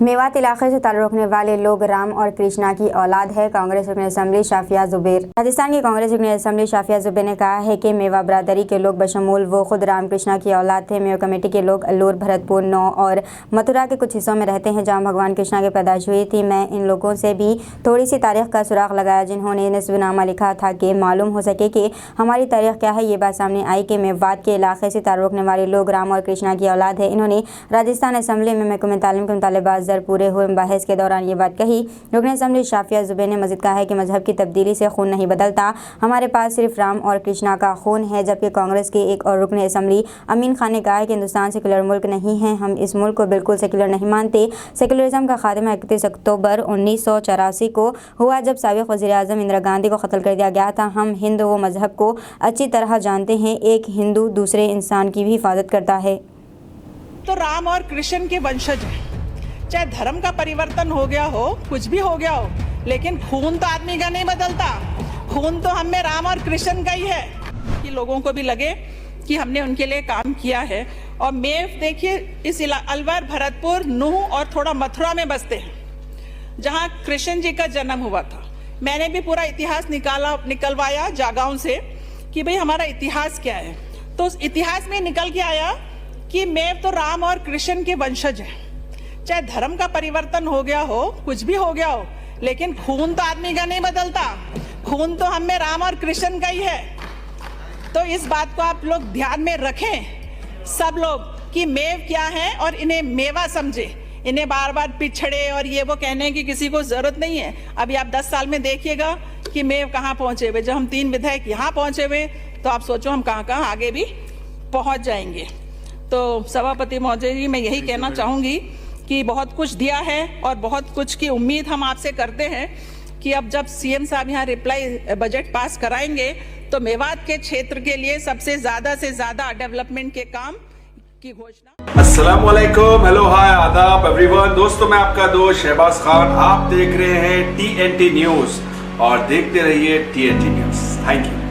मेवात इलाके से ताल्लुक़ रखने वाले लोग राम और कृष्णा की औलाद है। कांग्रेस रुकन असम्बली शाफिया जुबैर। राजस्थान की कांग्रेस रुकन असम्बली शाफिया जुबैर ने कहा है कि मेवा बरादरी के लोग बशमूल वो खुद राम कृष्णा की औलाद थे। मेवा कमेटी के लोग अल्लूर, भरतपुर, नौ और मथुरा के कुछ हिस्सों में रहते हैं जहाँ भगवान कृष्णा की पैदाइश हुई थी। मैं इन लोगों से भी थोड़ी सी तारीख का सुराग लगाया जिन्होंने निस्बनामा लिखा था कि मालूम हो सके कि हमारी तारीख क्या है। ये बात सामने आई कि मेवात के इलाके से ताल्लुक़ रखने वाले लोग राम और कृष्णा की औलाद है। इन्होंने राजस्थान असम्बली में महकमे तालीम के मुतालिबात जर पूरे हुए बहस के दौरान ये बात कही। रुकन असम्बली शाफिया जुबैर ने मज़ीद कहा है कि मजहब की तब्दीली से खून नहीं बदलता, हमारे पास सिर्फ राम और कृष्णा का खून है। जबकि कांग्रेस के एक और रुकन असम्बली अमीन खान ने कहा है कि हिंदुस्तान सेकुलर मुल्क नहीं है, हम इस मुल्क को बिल्कुल सेकुलर नहीं मानते। सेकुलरिज्म का खात्मा 31 अक्टूबर 1984 को हुआ जब साबिक़ वज़ीर-ए-आज़म इंदिरा गांधी को कत्ल कर दिया गया था। हम हिंदू व मजहब को अच्छी तरह जानते हैं, एक हिंदू दूसरे इंसान की भी हिफाजत करता है। तो राम और कृष्ण के वंशज हैं। चाहे धर्म का परिवर्तन हो गया हो, कुछ भी हो गया हो, लेकिन खून तो आदमी का नहीं बदलता। खून तो हम में राम और कृष्ण का ही है कि लोगों को भी लगे कि हमने उनके लिए काम किया है। और मेव देखिए, इस अलवर, भरतपुर, नूह और थोड़ा मथुरा में बसते हैं जहाँ कृष्ण जी का जन्म हुआ था। मैंने भी पूरा इतिहास निकलवाया जागाओं से कि भाई हमारा इतिहास क्या है। तो उस इतिहास में निकल के आया कि मेव तो राम और कृष्ण के वंशज हैं। चाहे धर्म का परिवर्तन हो गया हो, कुछ भी हो गया हो, लेकिन खून तो आदमी का नहीं बदलता। खून तो हम में राम और कृष्ण का ही है। तो इस बात को आप लोग ध्यान में रखें सब लोग कि मेव क्या है और इन्हें मेवा समझे। इन्हें बार बार पिछड़े और ये वो कहने की किसी को जरूरत नहीं है। अभी आप 10 साल में देखिएगा कि मेव कहाँ पहुंचे हुए। जब हम 3 विधायक यहाँ पहुंचे हुए तो आप सोचो हम कहाँ कहाँ आगे भी पहुंच जाएंगे। तो सभापति महोदय जी, मैं यही कहना चाहूंगी कि बहुत कुछ दिया है और बहुत कुछ की उम्मीद हम आपसे करते हैं कि अब जब सीएम साहब यहाँ रिप्लाई बजट पास कराएंगे तो मेवात के क्षेत्र के लिए सबसे ज्यादा से ज्यादा डेवलपमेंट के काम की घोषणा। अस्सलाम वालेकुम, हेलो, हाय, आदाब एवरीवन। दोस्तों, मैं आपका दोस्त शहबाज खान, आप देख रहे हैं TNT न्यूज और देखते रहिए TNT न्यूज। Thank you.